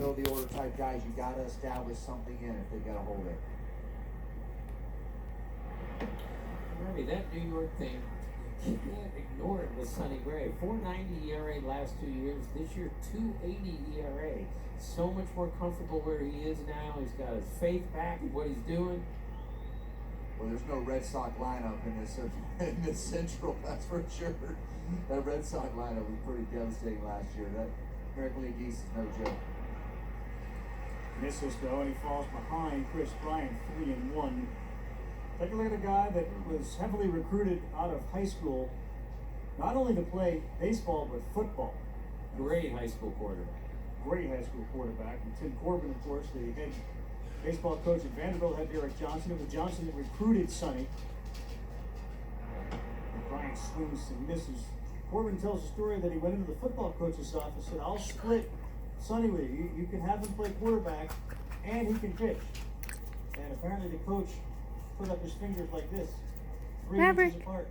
Fill the order type guys, you got to establish something in if they've got to hold it. Robbie, that New York thing, you can't ignore it with Sonny Gray. 4.90 ERA last 2 years. This year, 2.80 ERA. So much more comfortable where he is now. He's got his faith back in what he's doing. Well, there's no Red Sox lineup in this Central, that's for sure. That Red Sox lineup was pretty devastating last year. That American League East is no joke. Misses though, and he falls behind Kris Bryant 3-1. Take a look at a guy that was heavily recruited out of high school, not only to play baseball but football. Great high school quarterback. Great high school quarterback. And Tim Corbin, of course, the head baseball coach at Vanderbilt, had Derek Johnson. It was Johnson that recruited Sonny. And Bryant swings and misses. Corbin tells the story that he went into the football coach's office and said, I'll split Sonny with you. You can have him play quarterback and he can pitch. And apparently the coach put up his fingers like this, 3 inches apart.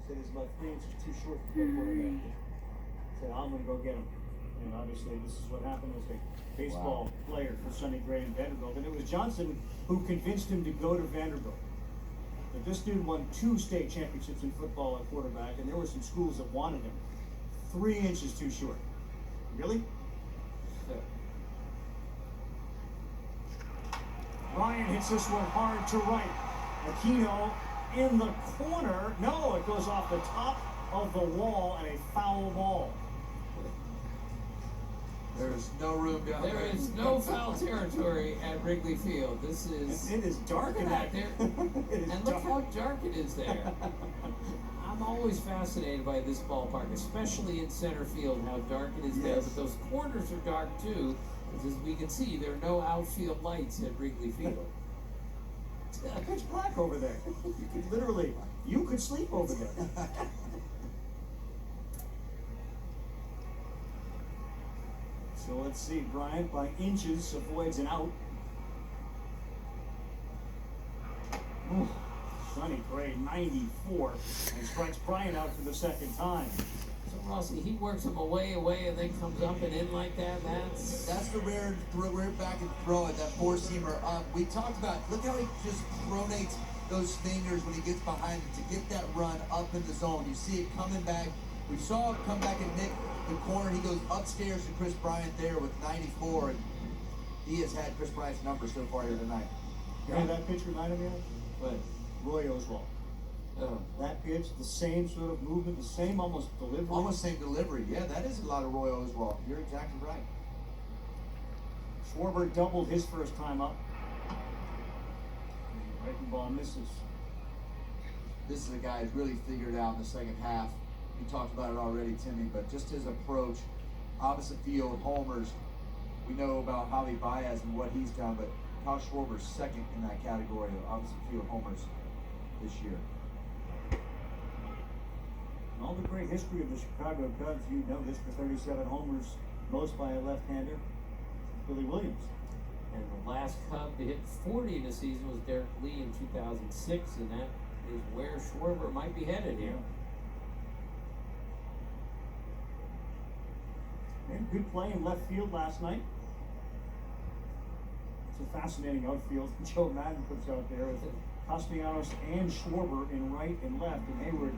Said he's about 3 inches too short to play quarterback. Said, I'm going to go get him. And obviously this is what happened as a baseball player for Sonny Gray in Vanderbilt. And it was Johnson who convinced him to go to Vanderbilt. But this dude won 2 state championships in football at quarterback, and there were some schools that wanted him. 3 inches too short. Really? Ryan hits this one hard to right. Aquino in the corner. No, it goes off the top of the wall and a foul ball. There's no room down there. There is no foul territory at Wrigley Field. This is. It is dark in that there. And look how dark it is there. I'm always fascinated by this ballpark, especially in center field, how dark it is there. But those corners are dark too. As we can see, there are no outfield lights at Wrigley Field. It's pitch black over there. You could literally, you could sleep over there. So let's see, Bryant by inches avoids an out. Sonny Gray, 94, and strikes Bryant out for the second time. So Rossi, he works him away, and then comes up and in like that. That's the rare back and throw it, that four-seamer up. We talked about, look how he just pronates those fingers when he gets behind it to get that run up in the zone. You see it coming back. We saw it come back and nick the corner. He goes upstairs to Kris Bryant there with 94, and he has had Kris Bryant's number so far here tonight. You know that pitch reminded me of? But Roy Oswalt. That pitch, the same sort of movement, the same almost delivery. Almost same delivery. Yeah, that is a lot of Roy Oswalt. You're exactly right. Schwarber doubled his first time up. Breaking ball misses. This is a guy who's really figured out in the second half. You talked about it already, Timmy, but just his approach, opposite field, homers. We know about Javi Baez and what he's done, but Kyle Schwarber's second in that category of opposite field homers this year. And all the great history of the Chicago Cubs, you know this, for 37 homers, most by a left-hander, Billy Williams. And the last Cub to hit 40 in a season was Derek Lee in 2006, and that is where Schwarber might be headed here. And good play in left field last night. It's a fascinating outfield Joe Madden puts out there with Castellanos and Schwarber in right and left. And Hayward,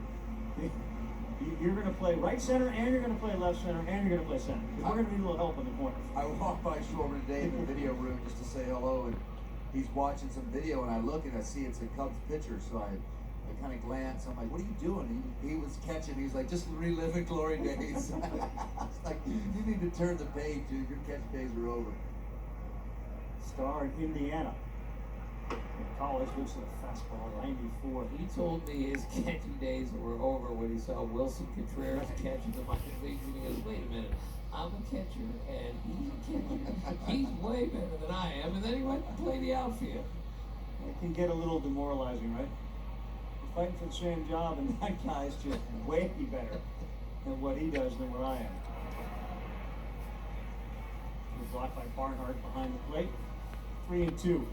you're going to play right center, and you're going to play left center, and you're going to play center. Because we're going to need a little help in the corners. I walked by Schwarber today in the video room just to say hello, and he's watching some video, and I look and I see it's a Cubs pitcher, so I kind of glance. I'm like, what are you doing? He was catching. He's like, just reliving glory days. I was like, you need to turn the page, dude. Your catch days are over. Star in Indiana. In college, looks at a fastball, 94. He told me his catching days were over when he saw Wilson Contreras catching the minor leagues, and he goes, wait a minute, I'm a catcher, and he's a catcher. He's way better than I am. And then he went to play the outfield. It can get a little demoralizing, right? You're fighting for the same job, and that guy's just way better than what he does than what I am. Blocked by Barnhart behind the plate. 3-2.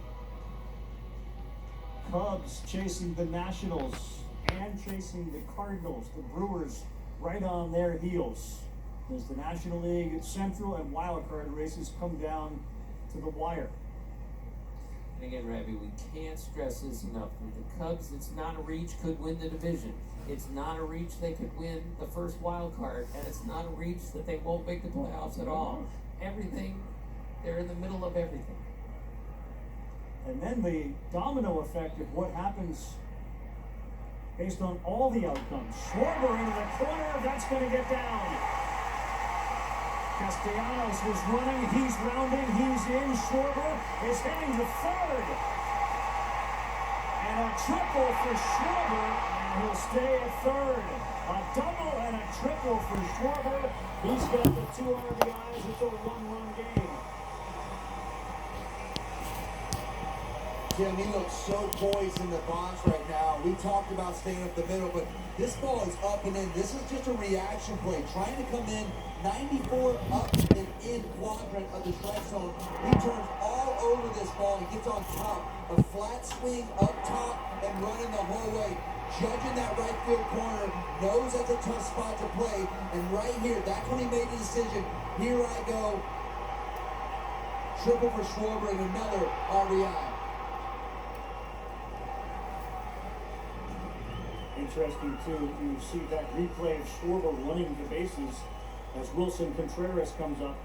Cubs chasing the Nationals and chasing the Cardinals. The Brewers right on their heels. as the National League Central and Wild Card races come down to the wire. And again, Ravi, we can't stress this enough. With the Cubs, it's not a reach, could win the division. It's not a reach they could win the first wild card, and it's not a reach that they won't make the playoffs at all. Everything, they're in the middle of everything. And then the domino effect of what happens based on all the outcomes. Schwarber into the corner, that's going to get down. Castellanos was running, he's rounding, he's in. Schwarber is heading to third. And a triple for Schwarber, and he'll stay at third. A double and a triple for Schwarber. He's got the 2 RBIs. It's a 1-run game. Jim, he looks so poised in the box right now. We talked about staying up the middle, but this ball is up and in. This is just a reaction play, trying to come in 94 up and in quadrant of the strike zone. He turns all over this ball and gets on top. A flat swing up top and running the whole way. Judging that right field corner, knows that's a tough spot to play. And right here, that's when he made the decision. Here I go. Triple for Schwarber and another RBI. Interesting too, you see that replay of Schwarber running the bases as Wilson Contreras comes up.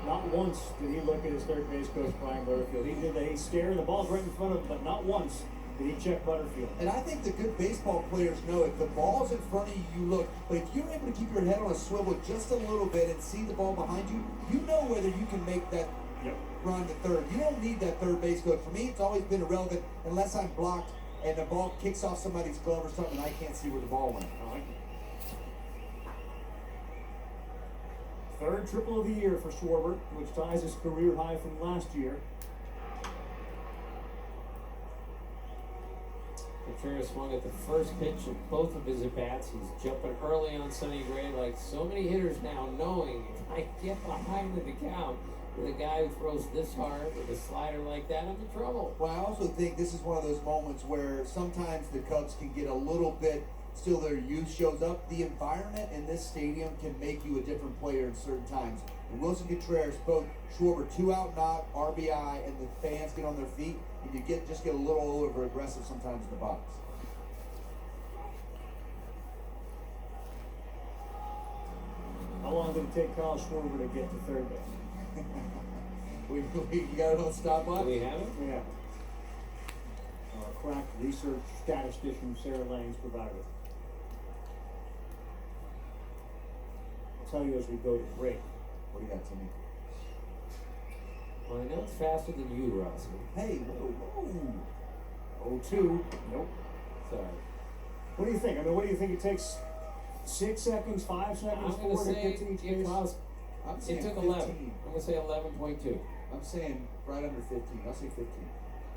Not once did he look at his third base coach, Brian Butterfield. He did a stare, the ball's right in front of him, but not once did he check Butterfield. And I think the good baseball players know if the ball's in front of you, you look. But if you're able to keep your head on a swivel just a little bit and see the ball behind you, you know whether you can make that run to third. You don't need that third base coach. For me, it's always been irrelevant unless I'm blocked and the ball kicks off somebody's glove or something, I can't see where the ball went. I like it. Third triple of the year for Schwarber, which ties his career high from last year. Contreras swung at the first pitch of both of his at-bats. He's jumping early on Sonny Gray like so many hitters now, knowing if I get behind in the count with a guy who throws this hard with a slider like that, I'm in trouble. Well, I also think this is one of those moments where sometimes the Cubs can get a little bit, still their youth shows up. The environment in this stadium can make you a different player in certain times. And Wilson Contreras, both Schwarber 2 out knock, RBI, and the fans get on their feet, and you just get a little over aggressive sometimes in the box. How long did it take Kyle Schwarber to get to third base? we got a little stopwatch? Do we have it? Yeah. Crack research statistician Sarah Langs provided it. I'll tell you as we go to break. What do you got, Timmy? Well, I know it's faster than you, Rossi. Hey, whoa. 0-2. Nope. Sorry. What do you think? I mean, what do you think it takes? 6 seconds, 5 seconds, I'm 4 going to to get to say each base? I'm saying it took 15. 11. I'm going to say 11.2. I'm saying right under 15. I'll say 15.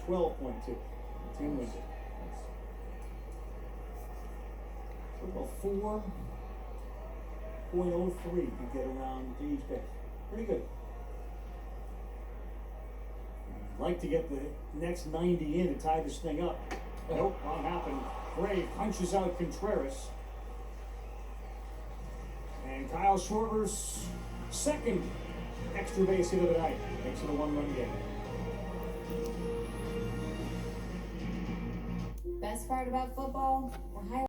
12.2. Team wins it. What about 4.03 you get around to each base? Pretty good. Like to get the next 90 in to tie this thing up. Nope, not happening. Gray punches out Contreras. And Kyle Schwarber's second extra base hit of the night makes it a 1-run game. Best part about football, the highlight.